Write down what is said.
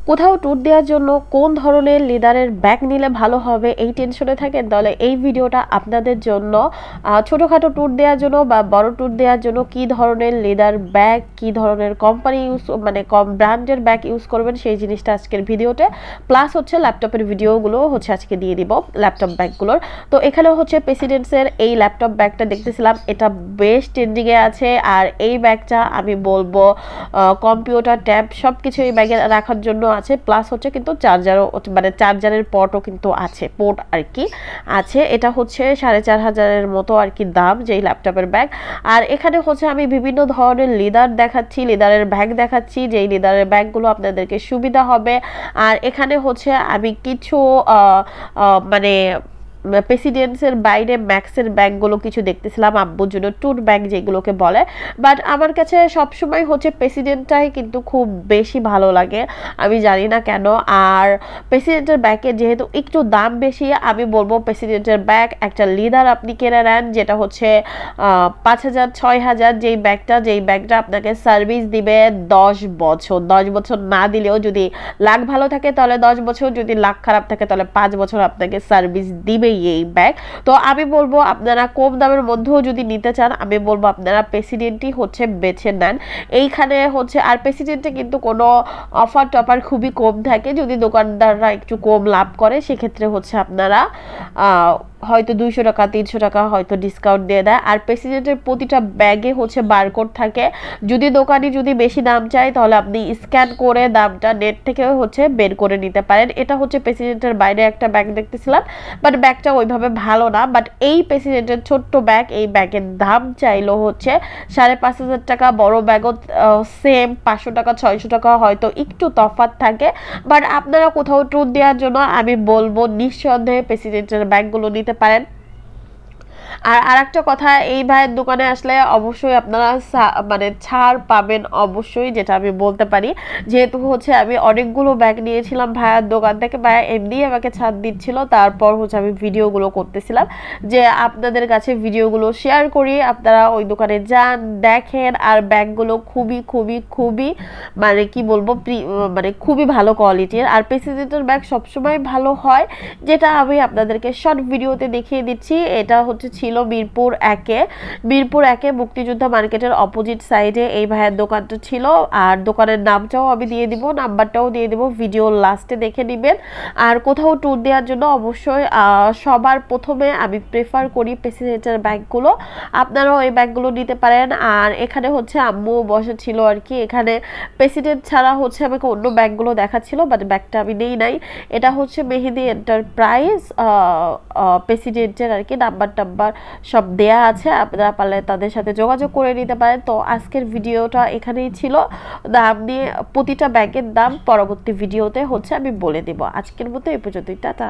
কোথাও ট্যুর দেওয়ার জন্য কোন ধরনের লেদারের ব্যাগ নিলে ভালো হবে এই টেনশনে থাকেন, তাহলে এই ভিডিওটা আপনাদের জন্য। ছোটোখাটো ট্যুর দেওয়ার জন্য বা বড় ট্যুর দেওয়ার জন্য কি ধরনের লেদার ব্যাগ, কি ধরনের কোম্পানি ইউজ মানে কম ব্র্যান্ডের ব্যাগ ইউজ করবেন সেই জিনিসটা আজকের ভিডিওতে, প্লাস হচ্ছে ল্যাপটপের ভিডিওগুলো হচ্ছে আজকে দিয়ে দিব ল্যাপটপ ব্যাগগুলোর। তো এখানেও হচ্ছে প্রেসিডেন্সের এই ল্যাপটপ ব্যাগটা দেখতেছিলাম, এটা বেশ ট্রেন্ডিংয়ে আছে। আর এই ব্যাগটা আমি বলবো কম্পিউটার ট্যাব সব কিছু এই ব্যাগে রাখার জন্য আছে, প্লাস হচ্ছে কিন্তু চার্জারও মানে চার্জারের পটও কিন্তু আছে, পোর্ট আর কি আছে। এটা হচ্ছে 4500 মতো আর কি দাম যেই ল্যাপটপের ব্যাগ। আর এখানে হচ্ছে আমি বিভিন্ন ধরনের লেদার দেখাচ্ছি, লেদারের ব্যাগ দেখাচ্ছি, যেই লেদারের ব্যাগগুলো আপনাদেরকে সুবিধা হবে। আর এখানে হচ্ছে আমি কিছু মানে প্রেসিডেন্সের বাইরে ম্যাক্সের ব্যাগগুলো কিছু দেখতেছিলাম আব্বুর জন্য, ট্যুর ব্যাগ যেগুলোকে বলে। বাট আমার কাছে সবসময় হচ্ছে প্রেসিডেন্টটাই কিন্তু খুব বেশি ভালো লাগে, আমি জানি না কেন। আর প্রেসিডেন্টের ব্যাগের যেহেতু একটু দাম বেশি, আমি বলবো প্রেসিডেন্টের ব্যাগ একটা লিদার আপনি কিনে নেন, যেটা হচ্ছে 5000-6000 যেই ব্যাগটা আপনাকে সার্ভিস দিবে 10 বছর। 10 বছর না দিলেও যদি লাক ভালো থাকে তাহলে 10 বছর, যদি লাক খারাপ থাকে তাহলে 5 বছর আপনাকে সার্ভিস দিবে এই ব্যাগ। তো আমি বলবো আপনারা কম দামের মধ্যেও যদি নিতে চান, আমি বলবো আপনারা প্রেসিডেন্টই হচ্ছে বেছে নেন এইখানে হচ্ছে। আর প্রেসিডেন্টে কিন্তু কোনো অফার টফার খুবই কম থাকে, যদি দোকানদাররা একটু কম লাভ করে সেক্ষেত্রে হচ্ছে আপনারা হয়তো 200 টাকা 300 টাকা হয়তো ডিসকাউন্ট দিয়ে দেয়। আর প্রেসিডেন্টের প্রতিটা ব্যাগে হচ্ছে বারকোড থাকে, যদি দোকানি যদি বেশি দাম চায় তাহলে আপনি স্ক্যান করে দামটা নেট থেকে হচ্ছে বের করে নিতে পারেন। এটা হচ্ছে প্রেসিডেন্টের বাইরে একটা ব্যাগ দেখতেছিলাম, বাট ব্যাগটা ওইভাবে ভালো না। বাট এই প্রেসিডেন্টের ছোট্ট ব্যাগ, এই ব্যাগের দাম চাইলো হচ্ছে 5500 টাকা, বড় ব্যাগও সেম 500 টাকা 600 টাকা, হয়তো একটু তফাৎ থাকে। বাট আপনারা কোথাও ট্যুর দেওয়ার জন্য আমি বলবো নিঃসন্দেহে প্রেসিডেন্টের ব্যাগগুলো নিতে পারেন। আর আরেকটা কথা, এই ভাইয়ের দোকানে আসলে অবশ্যই আপনারা মানে ছাড় পাবেন অবশ্যই, যেটা আমি বলতে পারি। যেহেতু হচ্ছে আমি অনেকগুলো ব্যাগ নিয়েছিলাম ভাইয়ের দোকান থেকে, ভাইয়া এমনি আমাকে ছাড় দিচ্ছিল, তারপর হচ্ছে আমি ভিডিওগুলো করতেছিলাম যে আপনাদের কাছে ভিডিওগুলো শেয়ার করি, আপনারা ওই দোকানে যান দেখেন। আর ব্যাগগুলো খুবই খুবই খুবই মানে কি বলবো মানে খুবই ভালো কোয়ালিটির। আর প্রেসিডেন্টের ব্যাগ সবসময় ভালো হয়, যেটা আমি আপনাদেরকে শর্ট ভিডিওতে দেখিয়ে দিচ্ছি। এটা হচ্ছে ছিল মিরপুর একে মুক্তিযোদ্ধা মার্কেটের অপোজিট সাইডে এই ভাইয়ের দোকানটা ছিল। আর দোকানের নামটাও আমি দিয়ে দিব, নাম্বারটাও দিয়ে দিব, ভিডিও লাস্টে দেখে নেবেন। আর কোথাও ট্যুর দেওয়ার জন্য অবশ্যই সবার প্রথমে আমি প্রেফার করি প্রেসিডেন্টের ব্যাগগুলো, আপনারাও এই ব্যাগগুলো নিতে পারেন। আর এখানে হচ্ছে আম্মু বসে ছিল আর কি, এখানে প্রেসিডেন্ট ছাড়া হচ্ছে আমাকে অন্য ব্যাগগুলো দেখাচ্ছিল, বাট ব্যাগটা আমি নেই নাই। এটা হচ্ছে মেহেদি এন্টারপ্রাইজ প্রেসিডেন্টের আর কি, নাম্বার সব দেয়া আছে, আপনারা পারলে তাদের সাথে যোগাযোগ করে নিতে পারেন। তো আজকের ভিডিওটা এখানেই ছিল, দাম নিয়ে প্রতিটা ব্যাগের দাম পরবর্তী ভিডিওতে হচ্ছে আমি বলে দেব। আজকের মতো এই পর্যন্তই, টাটা।